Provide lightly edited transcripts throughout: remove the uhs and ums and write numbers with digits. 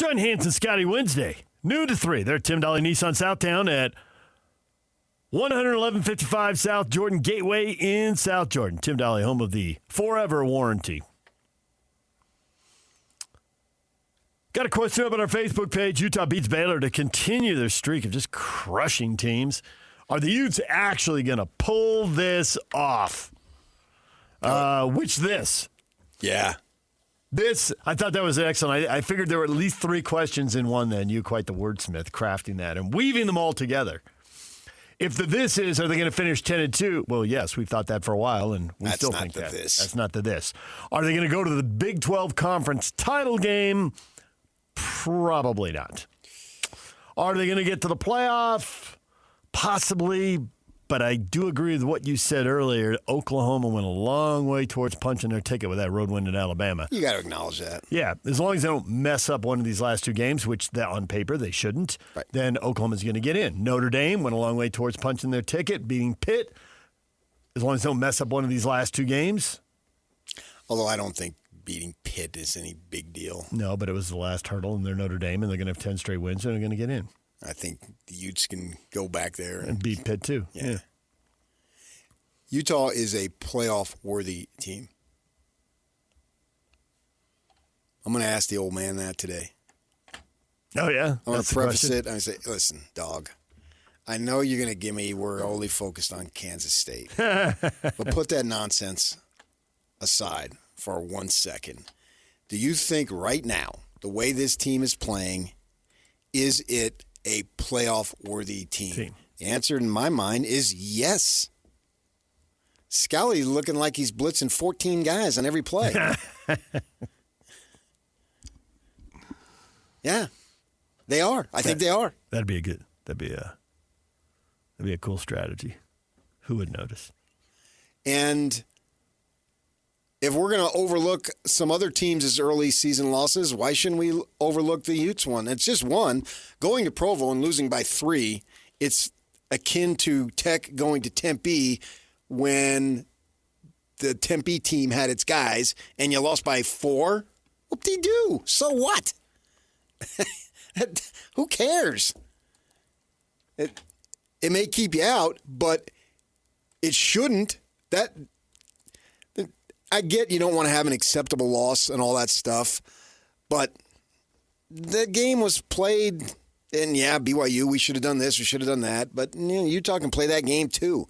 Join Hans and Scotty Wednesday, noon to 3. They're at Tim Dahle Nissan Southtown at 11155 South Jordan Gateway in South Jordan. Tim Dahle, home of the Forever Warranty. Got a question up on our Facebook page. Utah beats Baylor to continue their streak of just crushing teams. Are the Utes actually going to pull this off? Which this? Yeah. This, I thought that was excellent. I figured there were at least 3 questions in one then. You quite the wordsmith, crafting that and weaving them all together. If the this is, are they going to finish 10-2? Well, yes, we've thought that for a while, and we still think that. That's not the this. Are they going to go to the Big 12 Conference title game? Probably not. Are they going to get to the playoff? Possibly, but I do agree with what you said earlier. Oklahoma went a long way towards punching their ticket with that road win in Alabama. You got to acknowledge that. Yeah, as long as they don't mess up one of these last 2 games, which on paper they shouldn't, right, then Oklahoma's going to get in. Notre Dame went a long way towards punching their ticket, beating Pitt. As long as they don't mess up one of these last 2 games. Although I don't think beating Pitt is any big deal. No, but it was the last hurdle, and they're Notre Dame, and they're going to have 10 straight wins, and they're going to get in. I think the Utes can go back there. And beat Pitt, too. Yeah. Utah is a playoff-worthy team. I'm going to ask the old man that today. Oh, yeah? I'm going to preface it. I'm going to say, listen, dog, I know you're going to give me we're only focused on Kansas State. But put that nonsense aside for 1 second. Do you think right now, the way this team is playing, is it a playoff-worthy team? The answer in my mind is yes. Scally looking like he's blitzing 14 guys on every play. Yeah, they are. I think they are. That'd be a cool strategy. Who would notice? And if we're going to overlook some other teams' early season losses, why shouldn't we overlook the Utes one? It's just one. Going to Provo and losing by 3, it's akin to Tech going to Tempe when the Tempe team had its guys and you lost by 4. Whoop-de-doo. So what? Who cares? It may keep you out, but it shouldn't. I get you don't want to have an acceptable loss and all that stuff, but the game was played, and yeah, BYU, we should have done this, we should have done that, but Utah can play that game too.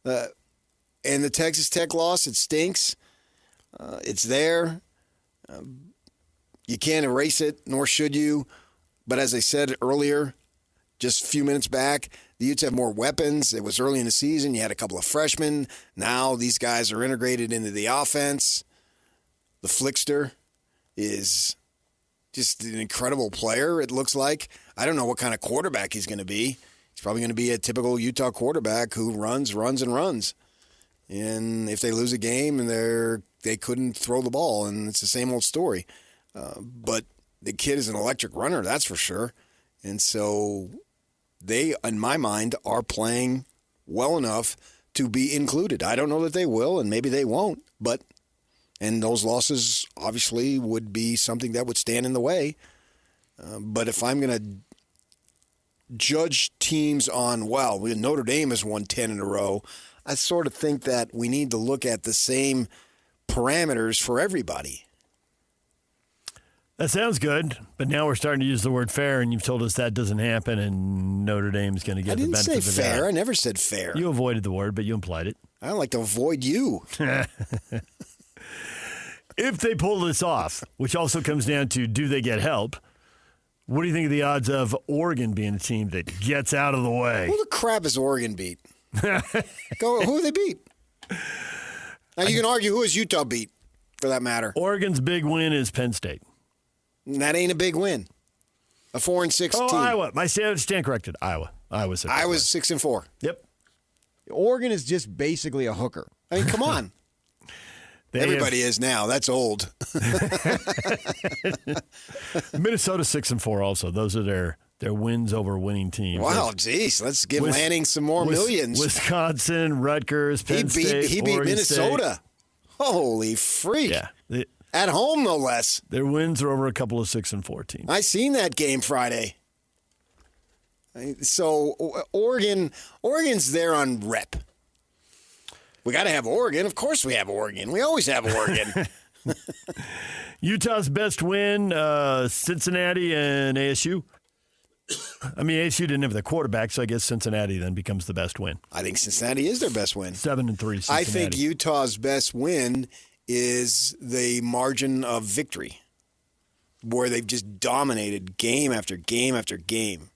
And the Texas Tech loss, it stinks. It's there. You can't erase it, nor should you. But as I said earlier, just a few minutes back, the Utes have more weapons. It was early in the season. You had a couple of freshmen. Now these guys are integrated into the offense. The Flickster is just an incredible player, it looks like. I don't know what kind of quarterback he's going to be. He's probably going to be a typical Utah quarterback who runs. And if they lose a game and they couldn't throw the ball, and it's the same old story. But the kid is an electric runner, that's for sure. And so they, in my mind, are playing well enough to be included. I don't know that they will, and maybe they won't. And those losses obviously would be something that would stand in the way. But if I'm going to judge teams on, Notre Dame has won 10 in a row, I sort of think that we need to look at the same parameters for everybody. That sounds good, but now we're starting to use the word fair, and you've told us that doesn't happen, and Notre Dame's going to get the benefit of that. I didn't say fair. I never said fair. You avoided the word, but you implied it. I don't like to avoid you. If they pull this off, which also comes down to do they get help, what do you think of the odds of Oregon being a team that gets out of the way? Who the crap is Oregon beat? Who they beat? Now you can argue who has Utah beat, for that matter. Oregon's big win is Penn State. And that ain't a big win. A 4-6 team. Iowa. My stand corrected. Iowa. Iowa's 6-4. Yep. Oregon is just basically a hooker. I mean, come on. Everybody is now. That's old. Minnesota 6-4 also. Those are their wins over winning teams. Wow, geez. Let's give Lanning some more millions. Wisconsin, Rutgers, Penn State, He beat Oregon Minnesota. State. Holy freak. Yeah. At home, no less. Their wins are over a couple of 6 and 4 teams. I seen that game Friday. So Oregon's there on rep. We got to have Oregon. Of course we have Oregon. We always have Oregon. Utah's best win, Cincinnati and ASU. I mean, ASU didn't have the quarterback, so I guess Cincinnati then becomes the best win. I think Cincinnati is their best win. 7-3 Cincinnati. I think Utah's best win is the margin of victory, where they've just dominated game after game after game.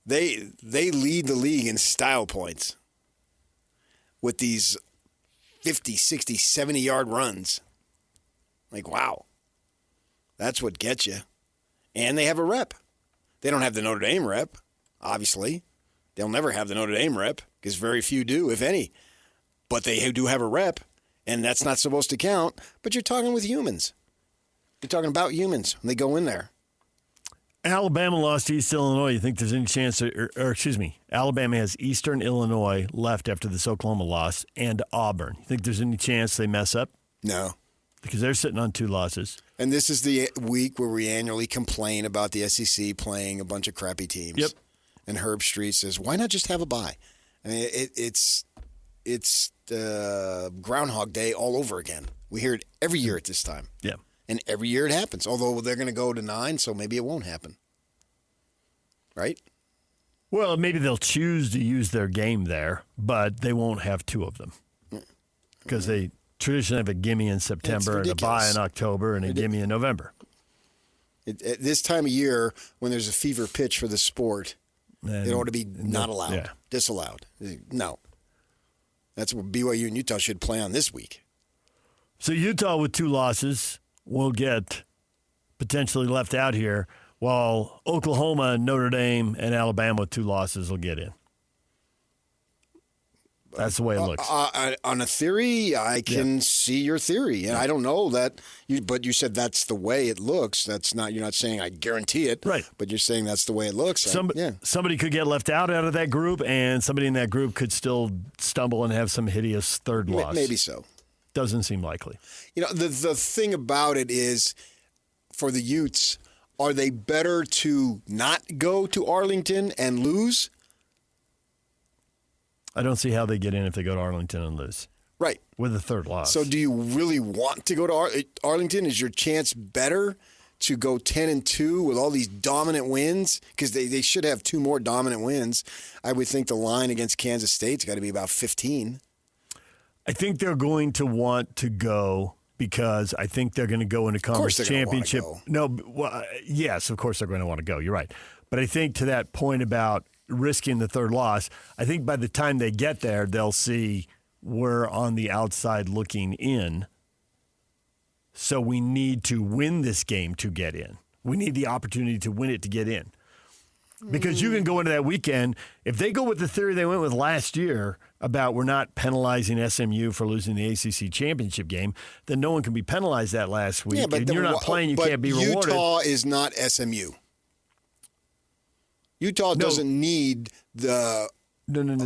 They lead the league in style points with these 50, 60, 70-yard runs. Like, wow. That's what gets you. And they have a rep. They don't have the Notre Dame rep, obviously. They'll never have the Notre Dame rep because very few do, if any. But they do have a rep, and that's not supposed to count. But you're talking with humans. You're talking about humans when they go in there. Alabama lost to East Illinois. You think there's any chance, Alabama has Eastern Illinois left after this Oklahoma loss and Auburn. You think there's any chance they mess up? No. Because they're sitting on 2 losses. And this is the week where we annually complain about the SEC playing a bunch of crappy teams. Yep. And Herb Street says, why not just have a bye? I mean, it's Groundhog Day all over again. We hear it every year at this time. Yeah. And every year it happens, although they're going to go to 9, so maybe it won't happen. Right? Well, maybe they'll choose to use their game there, but they won't have 2 of them. Because they traditionally have a gimme in September and a bye in October and a gimme in November. At this time of year, when there's a fever pitch for the sport, it ought to be not allowed, disallowed. No. That's what BYU and Utah should play on this week. So Utah with 2 losses will get potentially left out here, while Oklahoma, Notre Dame, and Alabama with 2 losses will get in. That's the way it looks. On a theory, I can see your theory, and I don't know that. But you said that's the way it looks. That's not. You're not saying I guarantee it, right? But you're saying that's the way it looks. Somebody could get left out of that group, and somebody in that group could still stumble and have some hideous third loss. Maybe so. Doesn't seem likely. You know, the thing about it is, for the Utes, are they better to not go to Arlington and lose? I don't see how they get in if they go to Arlington and lose. Right. With a third loss. So do you really want to go to Arlington? Is your chance better to go 10-2 with all these dominant wins? Because they should have 2 more dominant wins. I would think the line against Kansas State's got to be about 15. I think they're going to want to go because I think they're going to go into conference championship. Yes, of course they're going to want to go. You're right. But I think to that point about risking the third loss, I think by the time they get there, they'll see we're on the outside looking in. So we need to win this game to get in. We need the opportunity to win it to get in. Because you can go into that weekend, if they go with the theory they went with last year about we're not penalizing SMU for losing the ACC championship game, then no one can be penalized that last week. But and you're not playing, you can't be rewarded. Utah is not SMU. Utah doesn't need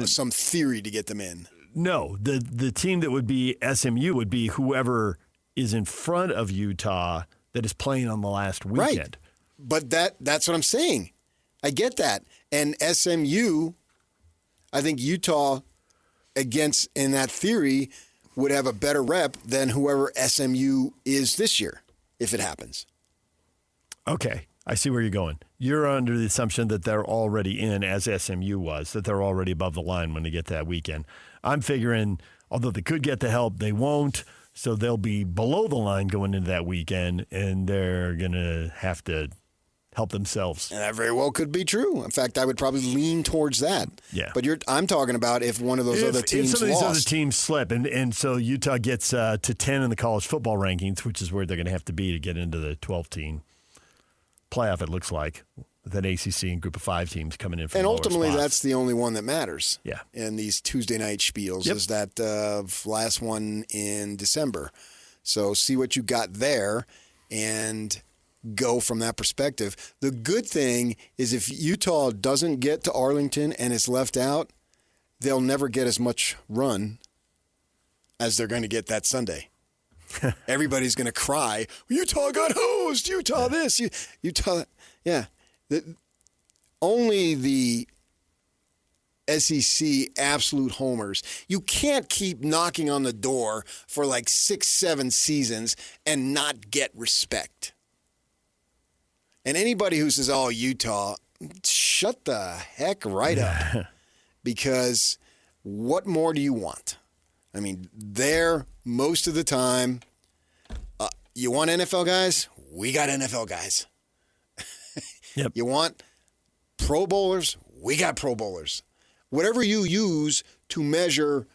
some theory to get them in. No, the team that would be SMU would be whoever is in front of Utah that is playing on the last weekend. Right. But that's what I'm saying. I get that. And SMU, I think Utah in that theory would have a better rep than whoever SMU is this year, if it happens. Okay. I see where you're going. You're under the assumption that they're already in, as SMU was, that they're already above the line when they get that weekend. I'm figuring, although they could get the help, they won't. So they'll be below the line going into that weekend, and they're going to have to help themselves. And that very well could be true. In fact, I would probably lean towards that. Yeah. But I'm talking about if one of those other teams if some of these lost. other teams slip, and so Utah gets to 10 in the college football rankings, which is where they're going to have to be to get into the 12-team playoff, it looks like, with an ACC and group of 5 teams coming in from and lower ultimately, spots. that's the only one that matters. Yeah. In these Tuesday night spiels is that last one in December. So see what you got there and go from that perspective. The good thing is if Utah doesn't get to Arlington and is left out, they'll never get as much run as they're going to get that Sunday. Everybody's going to cry, Utah got hosed, Utah this, Utah. Yeah. Only the SEC absolute homers. You can't keep knocking on the door for like 6-7 seasons and not get respect. And anybody who says, oh, Utah, shut the heck right up. Because what more do you want? I mean, there most of the time. You want NFL guys? We got NFL guys. Yep. You want Pro Bowlers? We got Pro Bowlers. Whatever you use to measure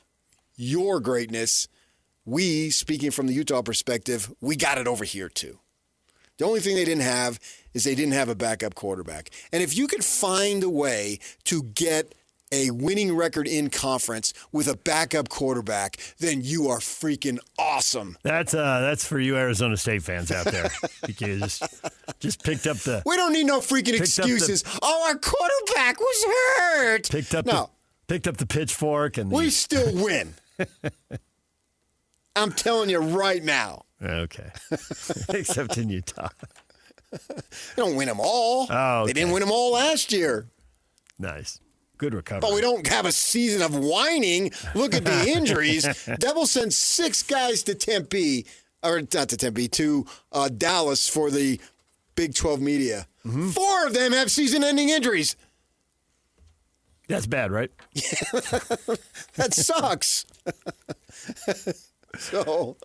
your greatness, we, speaking from the Utah perspective, we got it over here too. The only thing they didn't have is they didn't have a backup quarterback. And if you could find a way to get a winning record in conference with a backup quarterback, then you are freaking awesome. That's for you Arizona State fans out there. You just picked up the. We don't need no freaking excuses. Our quarterback was hurt. Picked up the pitchfork and we still win. I'm telling you right now. Okay. Except in Utah. They don't win them all. Oh, okay. They didn't win them all last year. Nice. Good recovery. But we don't have a season of whining. Look at the injuries. Devils sent 6 guys to Tempe, or not to Tempe, to Dallas for the Big 12 media. Mm-hmm. 4 of them have season-ending injuries. That's bad, right? That sucks. So,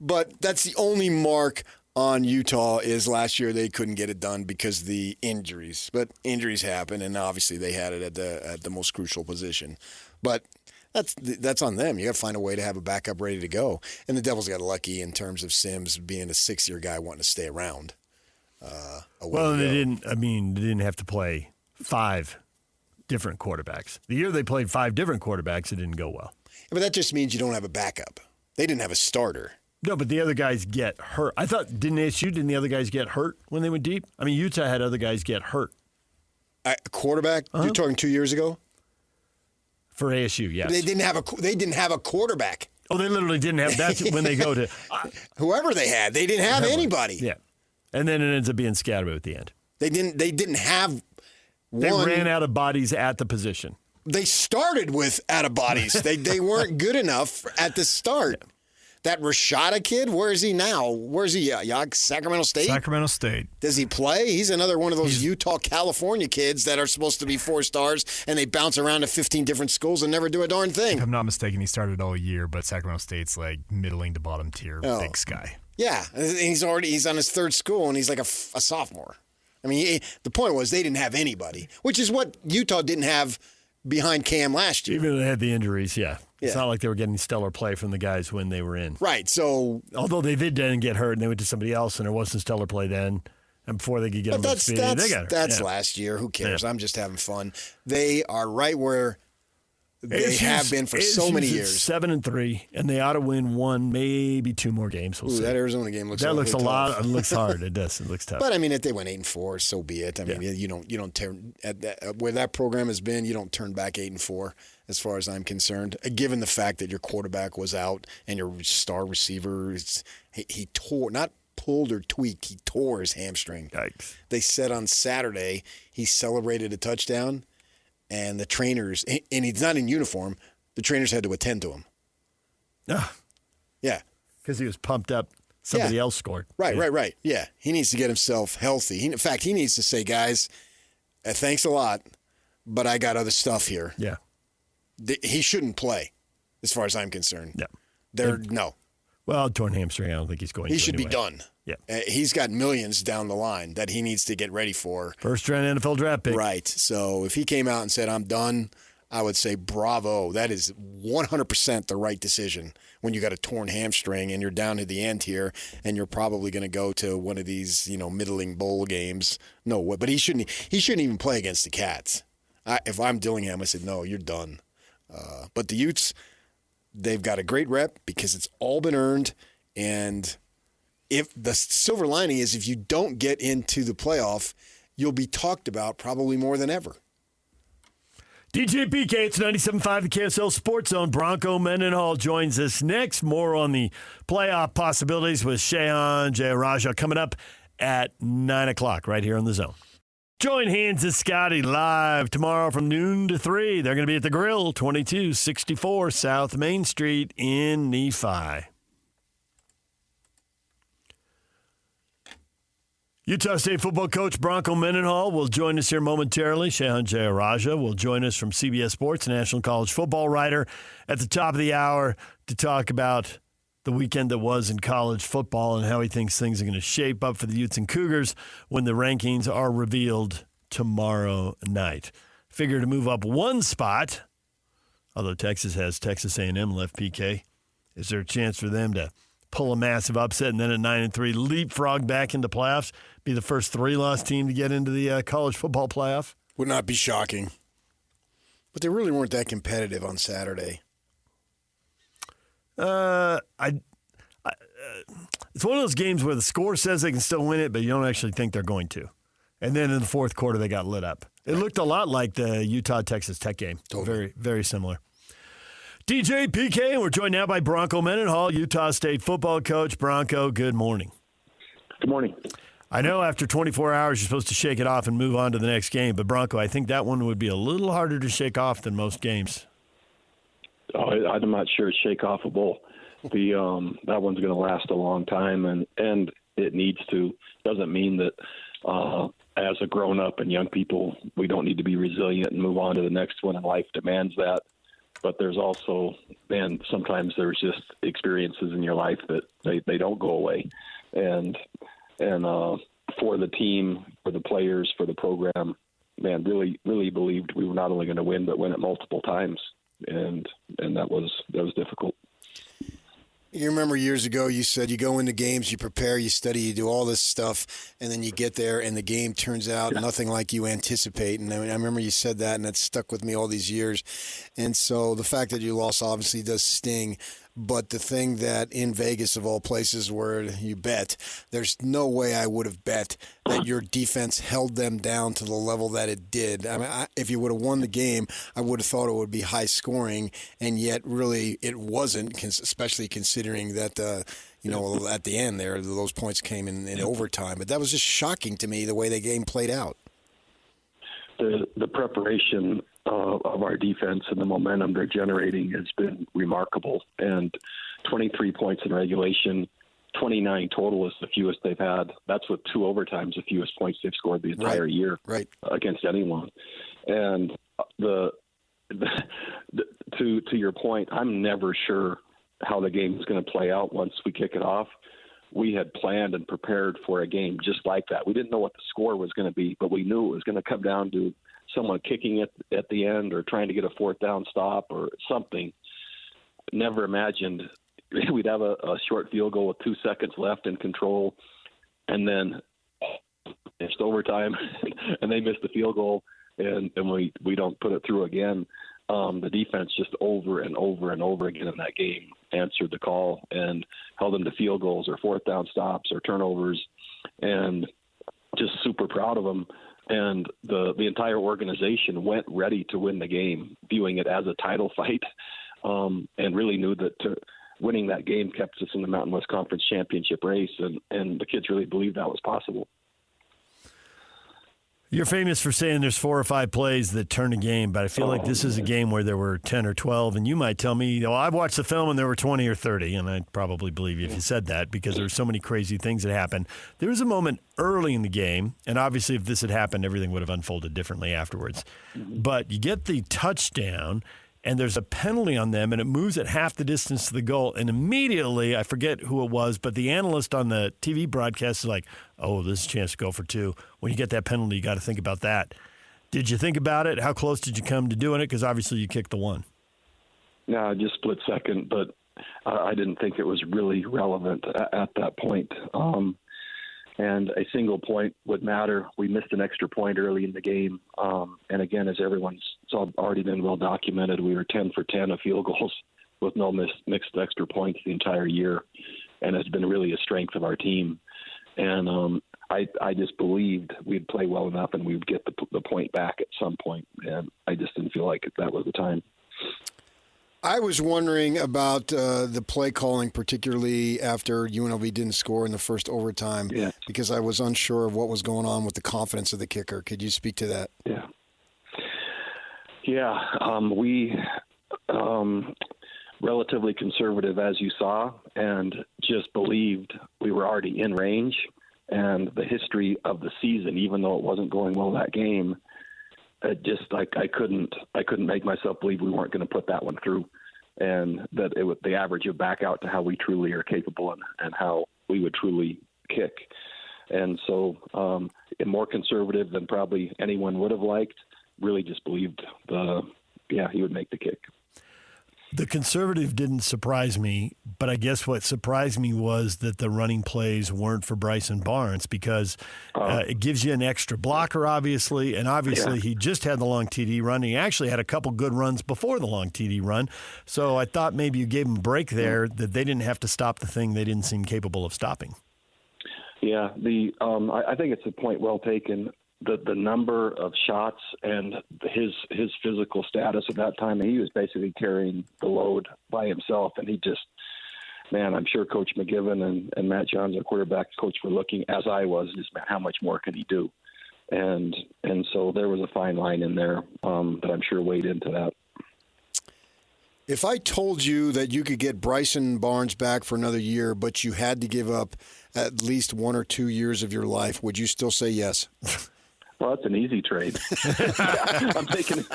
but that's the only mark on Utah is last year they couldn't get it done because of the injuries. But injuries happen, and obviously they had it at the most crucial position. But that's on them. You got to find a way to have a backup ready to go. And the Devils got lucky in terms of Sims being a 6-year guy wanting to stay around. Well, they didn't have to play 5 different quarterbacks. The year they played 5 different quarterbacks, it didn't go well. But that just means you don't have a backup. They didn't have a starter. No, but the other guys get hurt. I thought, didn't the other guys get hurt when they went deep? I mean, Utah had other guys get hurt. A quarterback? Uh-huh. You're talking 2 years ago? For ASU, yes. But they didn't have a quarterback. Oh, they literally didn't have. That's when they go to whoever they had. They didn't have anybody. Yeah, and then it ends up being Scatterbo at the end. They didn't have. They ran out of bodies at the position. They started with out of bodies. They weren't good enough at the start. Yeah. That Rashada kid, where is he now? Where is he? Sacramento State? Sacramento State. Does he play? He's another one of those Utah, California kids that are supposed to be 4 stars, and they bounce around to 15 different schools and never do a darn thing. If I'm not mistaken, he started all year, but Sacramento State's like middling to bottom tier Big Sky. Yeah, and he's on his 3rd school, and he's like a sophomore. I mean, the point was they didn't have anybody, which is what Utah didn't have behind Cam last year. Even though they had the injuries, yeah. It's not like they were getting stellar play from the guys when they were in. Right, so... Although they did then get hurt and they went to somebody else and there wasn't stellar play then, and before they could get them up to speed, they got hurt. That's last year. Who cares? I'm just having fun. They are right where they have been for so many years. 7-3, and they ought to win 1, maybe 2 more games. We'll see. That Arizona game looks. That looks a tough. lot. It looks hard. It does. It looks tough. But I mean, if they went 8-4, so be it. I mean, you don't turn where that program has been. You don't turn back 8-4, as far as I'm concerned. Given the fact that your quarterback was out and your star receiver, he tore, not pulled or tweaked, he tore his hamstring. Yikes. They said on Saturday he celebrated a touchdown. And the trainers, and he's not in uniform, the trainers had to attend to him. Yeah. Because he was pumped up. Somebody else scored. Right. Yeah. He needs to get himself healthy. In fact, he needs to say, guys, thanks a lot, but I got other stuff here. Yeah. He shouldn't play, as far as I'm concerned. Yeah. No. Well, torn hamstring, I don't think he's going to. He should be done. Yeah. He's got millions down the line that he needs to get ready for. First round NFL draft pick. Right. So if he came out and said, I'm done, I would say bravo. That is 100% the right decision when you got a torn hamstring and you're down to the end here and you're probably going to go to one of these, middling bowl games. No, but he shouldn't even play against the Cats. If I'm Dillingham, I said, no, you're done. But the Utes, they've got a great rep because it's all been earned. And if the silver lining is if you don't get into the playoff, you'll be talked about probably more than ever. DJ PK, it's 97.5 the KSL Sports Zone. Bronco Mendenhall joins us next. More on the playoff possibilities with Shehan Jayaraja coming up at 9 o'clock right here on the Zone. Join Hans and Scotty live tomorrow from noon to 3. They're going to be at the Grill, 2264 South Main Street in Nephi. Utah State football coach Bronco Mendenhall will join us here momentarily. Shehan Jayaraja will join us from CBS Sports, national college football writer, at the top of the hour to talk about the weekend that was in college football and how he thinks things are going to shape up for the Utes and Cougars when the rankings are revealed tomorrow night. Figure to move up one spot, although Texas has Texas A&M left, PK. Is there a chance for them to pull a massive upset and then at 9-3 leapfrog back into playoffs, be the first 3-loss team to get into the college football playoff? Would not be shocking. But they really weren't that competitive on Saturday. It's one of those games where the score says they can still win it, but you don't actually think they're going to. And then in the fourth quarter, they got lit up. It looked a lot like the Utah-Texas Tech game. Totally. Very, very similar. DJ PK, and we're joined now by Bronco Mendenhall, Utah State football coach. Bronco, good morning. Good morning. I know after 24 hours you're supposed to shake it off and move on to the next game, but Bronco, I think that one would be a little harder to shake off than most games. I'm not sure it's shake-offable. That one's going to last a long time, and it needs to. Doesn't mean that as a grown-up and young people, we don't need to be resilient and move on to the next one, and life demands that. But there's also, man, sometimes there's just experiences in your life that they don't go away. And for the team, for the players, for the program, man, really, really believed we were not only going to win, but win it multiple times. And that was difficult. You remember years ago you said you go into games, you prepare, you study, you do all this stuff, and then you get there and the game turns out nothing like you anticipate. And I remember you said that, and that stuck with me all these years. And so the fact that you lost obviously does sting. But the thing that in Vegas, of all places where you bet, there's no way I would have bet that your defense held them down to the level that it did. I mean, if you would have won the game, I would have thought it would be high scoring, and yet really it wasn't, especially considering that, at the end there, those points came in overtime. But that was just shocking to me, the way the game played out. The preparation of our defense and the momentum they're generating has been remarkable. And 23 points in regulation, 29 total is the fewest they've had. That's with 2 overtimes, the fewest points they've scored the entire year against anyone. And to your point, I'm never sure how the game is going to play out once we kick it off. We had planned and prepared for a game just like that. We didn't know what the score was going to be, but we knew it was going to come down to someone kicking it at the end or trying to get a 4th down stop or something. Never imagined we'd have a short field goal with 2 seconds left in control, and then it's overtime, and they missed the field goal, and we don't put it through again. The defense just over and over and over again in that game answered the call and held them to field goals or 4th down stops or turnovers, and just super proud of them. And the entire organization went ready to win the game, viewing it as a title fight, and really knew that winning that game kept us in the Mountain West Conference championship race, and the kids really believed that was possible. You're famous for saying there's 4 or 5 plays that turn a game, but I feel like this is a game where there were 10 or 12, and you might tell me, well, I've watched the film and there were 20 or 30, and I'd probably believe you if you said that because there were so many crazy things that happened. There was a moment early in the game, and obviously if this had happened, everything would have unfolded differently afterwards. But you get the touchdown, and there's a penalty on them, and it moves at half the distance to the goal. And immediately, I forget who it was, but the analyst on the TV broadcast is like, oh, this is a chance to go for 2. When you get that penalty, you got to think about that. Did you think about it? How close did you come to doing it? Because obviously you kicked the 1. No, just split second, but I didn't think it was really relevant at that point. And a single point would matter. We missed an extra point early in the game. And again, as everyone's already been well documented, we were 10 for 10 of field goals with no mixed extra points the entire year. And it's been really a strength of our team. And I just believed we'd play well enough and we would get the point back at some point, and I just didn't feel like that was the time. I was wondering about the play calling, particularly after UNLV didn't score in the first overtime, because I was unsure of what was going on with the confidence of the kicker. Could you speak to that? We relatively conservative, as you saw, and just believed we were already in range. And the history of the season, even though it wasn't going well that game, it just I couldn't make myself believe we weren't going to put that one through, and that the average would back out to how we truly are capable and how we would truly kick. And so, more conservative than probably anyone would have liked. Really, just believed he would make the kick. The conservative didn't surprise me, but I guess what surprised me was that the running plays weren't for Bryson Barnes, because it gives you an extra blocker, obviously, and he just had the long TD run. He actually had a couple good runs before the long TD run, so I thought maybe you gave him a break there, that they didn't have to stop the thing they didn't seem capable of stopping. Yeah, I think it's a point well taken. The number of shots and his physical status at that time, he was basically carrying the load by himself, and he just, I'm sure Coach McGiven and Matt Johns, our quarterback coach, were looking, as I was, just how much more can he do, and so there was a fine line in there that I'm sure weighed into that. If I told you that you could get Bryson Barnes back for another year, but you had to give up at least 1 or 2 years of your life, would you still say yes? Well, that's an easy trade. I'm taking him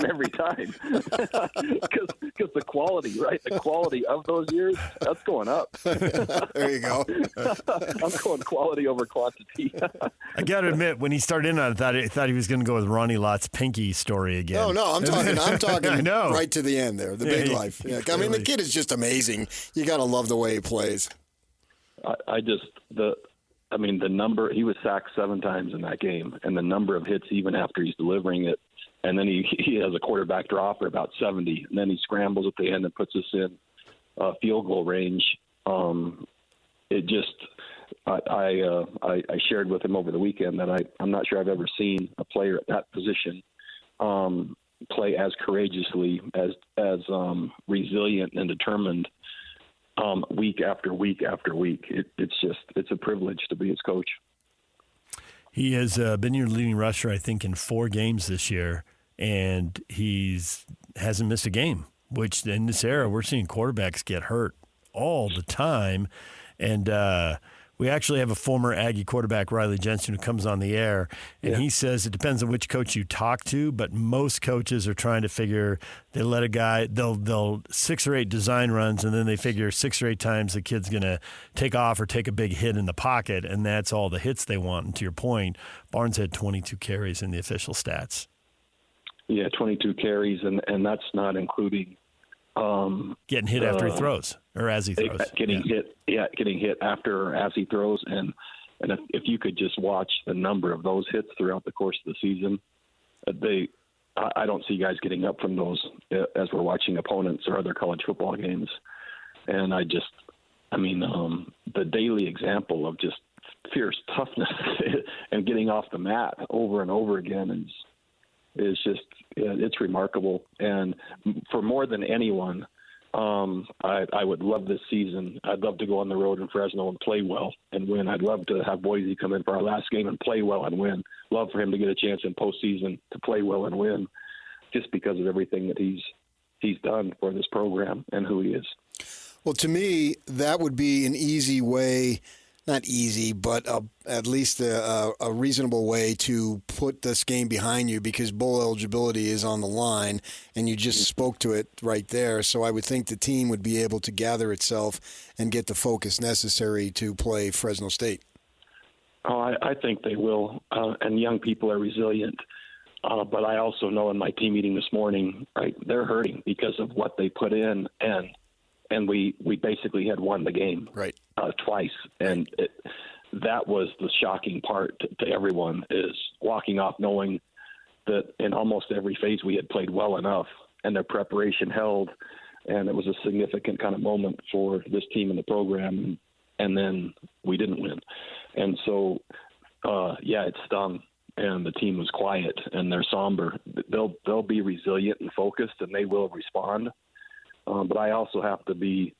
every time because the quality of those years, that's going up. There you go. I'm going quality over quantity. I got to admit, when he started in on it, I thought he was going to go with Ronnie Lott's Pinky story again. No, I'm talking I know. right to the end there, the big life. Yeah, I mean, the kid is just amazing. You got to love the way he plays. The number, he was sacked 7 times in that game, and the number of hits even after he's delivering it, and then he has a quarterback draw for about 70, and then he scrambles at the end and puts us in field goal range. It just, I shared with him over the weekend that I'm not sure I've ever seen a player at that position play as courageously, as resilient and determined week after week after week. It's a privilege to be his coach. He has been your leading rusher, I think, in 4 games this year, and hasn't missed a game, which in this era, we're seeing quarterbacks get hurt all the time. And we actually have a former Aggie quarterback, Riley Jensen, who comes on the air, and he says it depends on which coach you talk to, but most coaches are trying to figure, they let a guy, they'll 6 or 8 design runs, and then they figure 6 or 8 times the kid's going to take off or take a big hit in the pocket, and that's all the hits they want. And to your point, Barnes had 22 carries in the official stats. Yeah, 22 carries, and that's not including getting hit after he throws, or as he throws. Getting hit after or as he throws, and if you could just watch the number of those hits throughout the course of the season, I don't see guys getting up from those as we're watching opponents or other college football games. And the daily example of just fierce toughness and getting off the mat over and over again is just, it's remarkable. And for more than anyone, I would love this season. I'd love to go on the road in Fresno and play well and win. I'd love to have Boise come in for our last game and play well and win. Love for him to get a chance in postseason to play well and win, just because of everything that he's done for this program and who he is. Well, to me, that would be an easy way. Not easy, but at least a reasonable way to put this game behind you, because bowl eligibility is on the line, and you just spoke to it right there. So I would think the team would be able to gather itself and get the focus necessary to play Fresno State. Oh, I think they will, and young people are resilient. But I also know in my team meeting this morning, right, they're hurting because of what they put in, and we basically had won the game twice. And that was the shocking part to everyone, is walking off knowing that in almost every phase we had played well enough and their preparation held. And it was a significant kind of moment for this team and the program. and then we didn't win. And so, it stung, and the team was quiet, and they're somber. They'll be resilient and focused, and they will respond. But I also have to be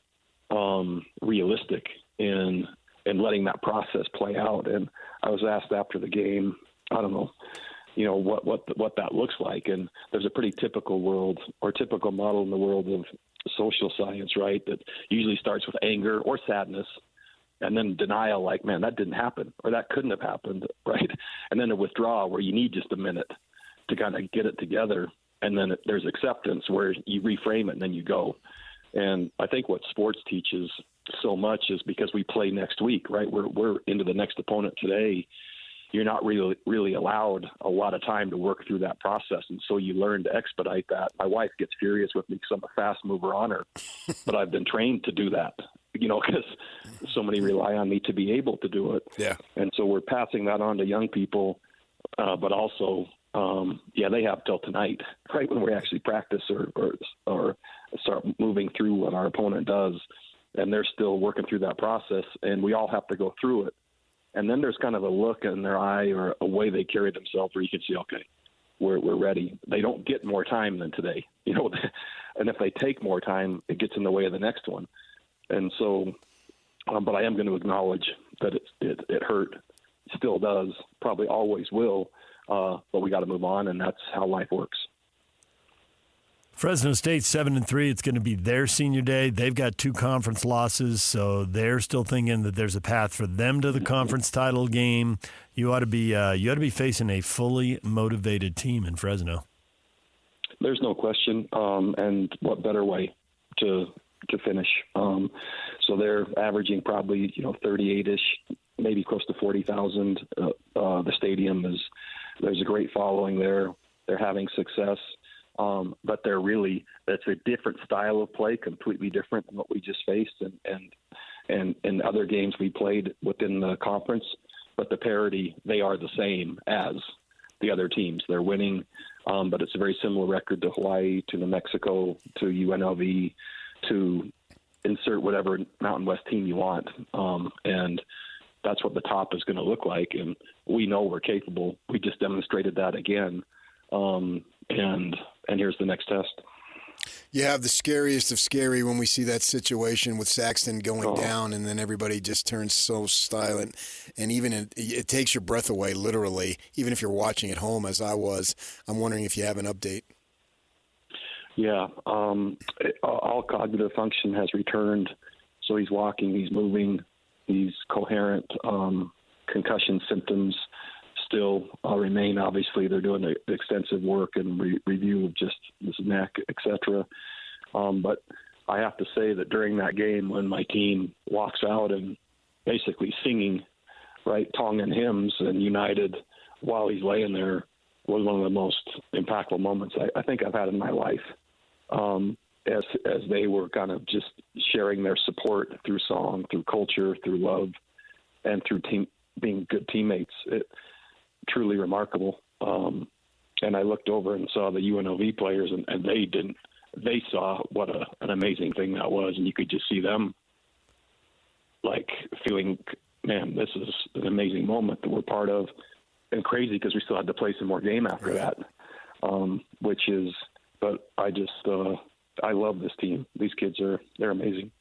realistic in letting that process play out. And I was asked after the game, I don't know, what that looks like. And there's a pretty typical model in the world of social science, right? That usually starts with anger or sadness, and then denial, like, man, that didn't happen, or that couldn't have happened, right? And then a withdrawal where you need just a minute to kind of get it together. And then there's acceptance where you reframe it and then you go. And I think what sports teaches so much is because we play next week, right? We're into the next opponent today. You're not really allowed a lot of time to work through that process. And so you learn to expedite that. My wife gets furious with me because I'm a fast mover on her, but I've been trained to do that, because so many rely on me to be able to do it. Yeah. And so we're passing that on to young people, but also, they have till tonight, right, when we actually practice or start moving through what our opponent does. And they're still working through that process, and we all have to go through it. And then there's kind of a look in their eye or a way they carry themselves where you can see, okay, we're ready. They don't get more time than today, and if they take more time, it gets in the way of the next one. And so, but I am going to acknowledge that it hurt, still does, probably always will, but we got to move on, and that's how life works. Fresno State 7-3. It's going to be their senior day. They've got 2 conference losses, so they're still thinking that there's a path for them to the conference title game. You ought to be facing a fully motivated team in Fresno. There's no question, and what better way to finish? So they're averaging probably 38ish, maybe close to 40,000. The stadium there's a great following there. They're having success. But that's a different style of play, completely different than what we just faced and in other games we played within the conference. But the parity, they are the same as the other teams. They're winning, but it's a very similar record to Hawaii, to New Mexico, to UNLV, to insert whatever Mountain West team you want. And that's what the top is going to look like. And we know we're capable. We just demonstrated that again. And here's the next test. You have the scariest of scary when we see that situation with Saxton going down, and then everybody just turns so silent. And even it takes your breath away, literally, even if you're watching at home, as I was. I'm wondering if you have an update. Yeah. All cognitive function has returned. So he's walking, he's moving, he's coherent. Concussion symptoms still remain. Obviously, they're doing extensive work and review of just his neck, etc. But I have to say that during that game, when my team walks out and basically singing, right, Tongan hymns and united while he's laying there, was one of the most impactful moments I think I've had in my life. As they were kind of just sharing their support through song, through culture, through love, and through being good teammates. Truly remarkable. And I looked over and saw the UNLV players, and they saw what an amazing thing that was. And you could just see them like feeling, man, this is an amazing moment that we're part of, and crazy because we still had to play some more game after that, but I love this team. These kids they're amazing.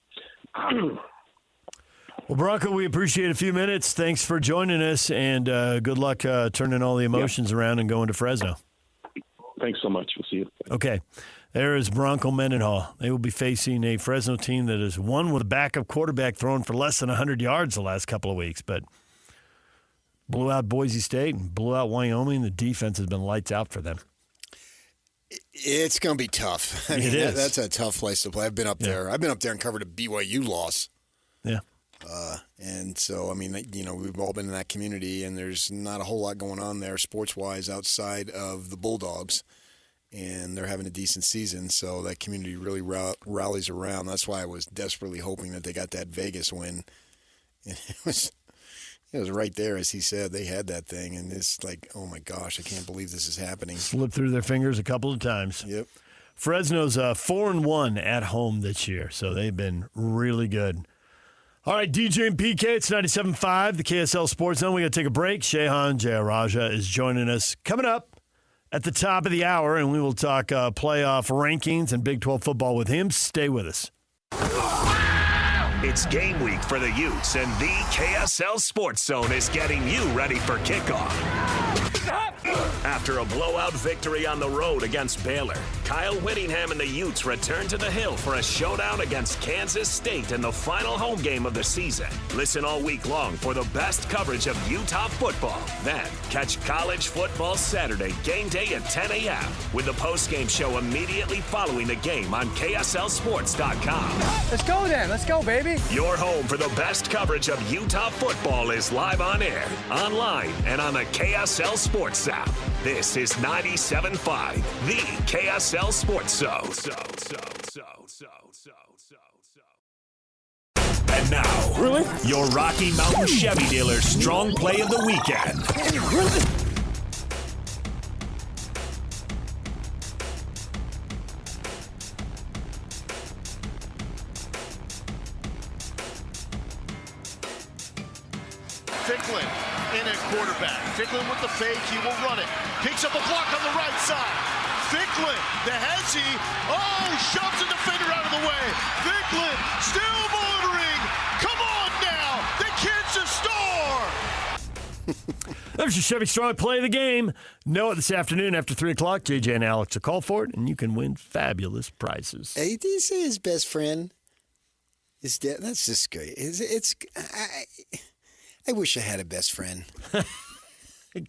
Well, Bronco, we appreciate a few minutes. Thanks for joining us, and good luck turning all the emotions around and going to Fresno. Thanks so much. We'll see you. Okay. There is Bronco Mendenhall. They will be facing a Fresno team that has won with a backup quarterback throwing for less than 100 yards the last couple of weeks, but blew out Boise State and blew out Wyoming. The defense has been lights out for them. It's going to be tough. I mean, that's a tough place to play. I've been up there. I've been up there and covered a BYU loss. Yeah. And so, I mean, we've all been in that community, and there's not a whole lot going on there sports-wise outside of the Bulldogs, and they're having a decent season, so that community really rallies around. That's why I was desperately hoping that they got that Vegas win. And it was right there, as he said. They had that thing, and it's like, oh, my gosh, I can't believe this is happening. Slipped through their fingers a couple of times. Yep. Fresno's 4-1 at home this year, so they've been really good. All right, DJ and PK, it's 97.5, the KSL Sports Zone. We got to take a break. Shehan Jayaraja is joining us coming up at the top of the hour, and we will talk playoff rankings and Big 12 football with him. Stay with us. It's game week for the Utes, and the KSL Sports Zone is getting you ready for kickoff. After a blowout victory on the road against Baylor, Kyle Whittingham and the Utes return to the Hill for a showdown against Kansas State in the final home game of the season. Listen all week long for the best coverage of Utah football. Then, catch College Football Saturday game day at 10 a.m. with the postgame show immediately following the game on KSLSports.com. Let's go then. Let's go, baby. Your home for the best coverage of Utah football is live on air, online, and on the KSL Sports app. This is 97.5, the KSL Sports Zone. And now, your Rocky Mountain Chevy dealer strong play of the weekend. Ficklin in at quarterback. Ficklin with the fake. He will run it. Picks up a block on the right side. Ficklin, the hezzy. Oh, shoves the defender out of the way. Ficklin still motoring. Come on now. The kid's a star. There's your Chevy Strong play of the game. Know it this afternoon after 3 o'clock. JJ and Alex will call for it, and you can win fabulous prizes. Hey, did he say his best friend is dead? That's just great. I wish I had a best friend.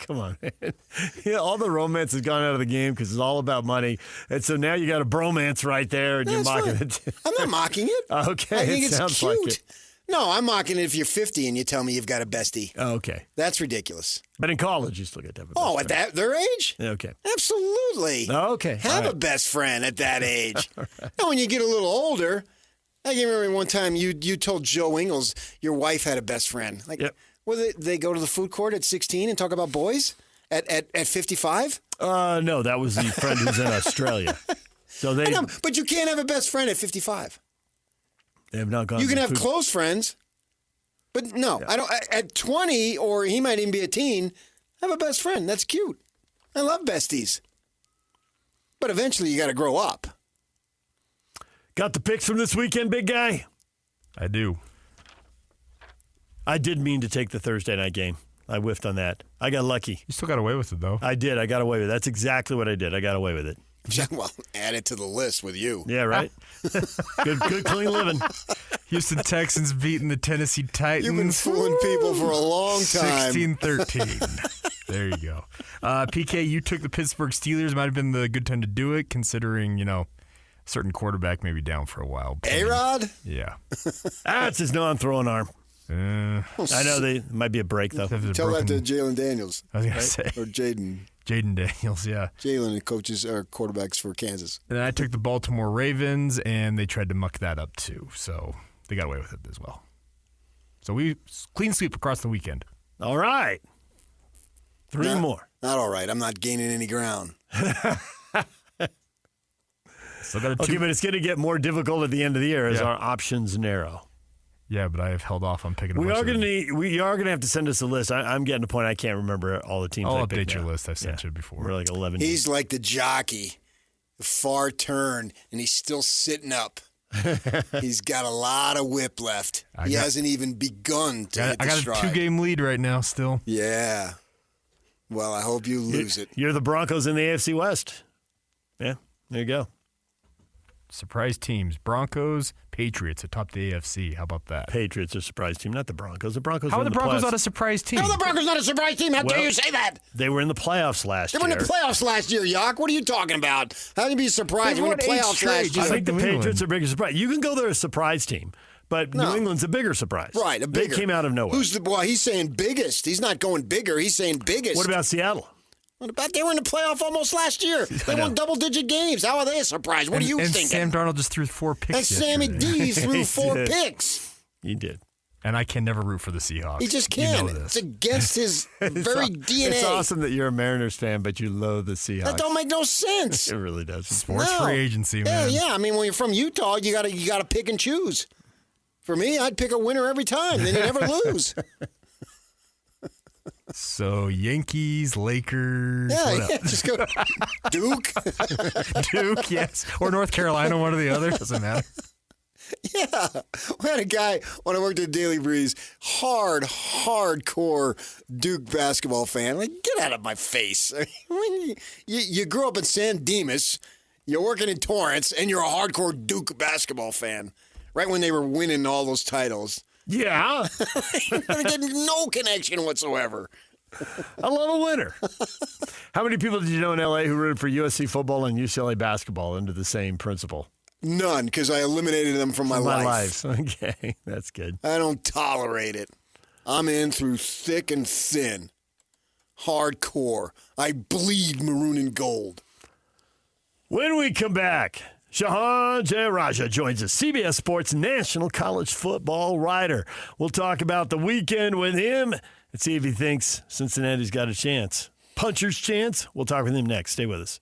Come on, man. Yeah, all the romance has gone out of the game because it's all about money. And so now you got a bromance right there, and you're mocking it. I'm not mocking it. Okay, I think it it's sounds cute. like it. No, I'm mocking it if you're 50 and you tell me you've got a bestie. Oh, okay. That's ridiculous. But in college, you still get to have a best Oh, friend. at their age? Okay. Absolutely. Okay. Have All a right. best friend at that age. Now, when you get a little older, I can remember one time you told Joe Ingles your wife had a best friend. Like, Yep. well, they go to the food court at 16 and talk about boys at 55? No, that was the friend who's in Australia. So they I know, but you can't have a best friend at 55. have not gone. You to can the have food- close friends, but no, I don't. At 20, or he might even be a teen, have a best friend. That's cute. I love besties. But eventually, you got to grow up. Got the picks from this weekend, big guy? I do. I did mean to take the Thursday night game. I whiffed on that. I got lucky. You still got away with it, though. I did. I got away with it. That's exactly what I did. I got away with it. Well, add it to the list with you. Yeah, right? good, clean living. Houston Texans beating the Tennessee Titans. You've been fooling people for a long time. 16-13. There you go. PK, you took the Pittsburgh Steelers. Might have been the good time to do it, considering, a certain quarterback may be down for a while. A-Rod? Yeah. That's his non-throwing arm. I know they might be a break, though. Tell that to Jalen Daniels. I was going to say. Or Jaden. Jaden Daniels, yeah. Jalen coaches or quarterbacks for Kansas. And then I took the Baltimore Ravens, and they tried to muck that up, too. So they got away with it as well. So we clean sweep across the weekend. All right. Three more. Not all right. I'm not gaining any ground. Still got a Okay, but it's going to get more difficult at the end of the year as Yeah. our options narrow. Yeah, but I have held off on picking. We are going to have to send us a list. I'm getting to a point I can't remember all the teams. I'll I picked update your now. list. I've sent you before. We're like 11. He's like the jockey, the far turn, and he's still sitting up. He's got a lot of whip left. He hasn't even begun to hit the I got stride. a 2-game lead right now still. Yeah. Well, I hope you lose it. You're the Broncos in the AFC West. Yeah, there you go. Surprise teams. Broncos, Patriots atop the AFC. How about that? Patriots are a surprise team, not the Broncos. The Broncos How were are in the Broncos playoffs. not a surprise team? No, the Broncos not a surprise team. How dare Well, you say that? They were in the playoffs last They year. were in the playoffs last year, Yock. What are you talking about? How can you be surprised? They They were in the won 8 playoffs straight, last just I year. like think the New Patriots England. are a bigger surprise. You can go there as a surprise team, but No. New England's a bigger surprise. Right, a bigger. They came out of nowhere. Well, he's saying biggest. He's not going bigger. He's saying biggest. What about Seattle? What about they were in the playoff almost last year? They won double-digit games. How are they a surprise? What are you and thinking? Sam Darnold just threw 4 picks. And Sammy yesterday. D threw 4 did. picks. You did. And I can never root for the Seahawks. He just You can't. know this. It's against his very DNA. It's awesome that you're a Mariners fan, but you loathe the Seahawks. That don't make no sense. It really does. Sports No. free agency, Yeah, man. yeah. I mean, when you're from Utah, you gotta pick and choose. For me, I'd pick a winner every time. Then you never lose. So Yankees, Lakers. What else? Just go Duke. Duke, yes. Or North Carolina, one or the other. Doesn't matter. Yeah. We had a guy when I worked at Daily Breeze, hardcore Duke basketball fan. Like, get out of my face. I mean, you grew up in San Dimas, you're working in Torrance, and you're a hardcore Duke basketball fan. Right when they were winning all those titles. Yeah. No connection whatsoever. I love a winner. How many people did you know in L.A. who rooted for USC football and UCLA basketball under the same principle? None, because I eliminated them from my life. Okay, that's good. I don't tolerate it. I'm in through thick and thin. Hardcore. I bleed maroon and gold. When we come back, Shahan Jayaraja joins us, CBS Sports national college football writer. We'll talk about the weekend with him and see if he thinks Cincinnati's got a chance. Puncher's chance? We'll talk with him next. Stay with us.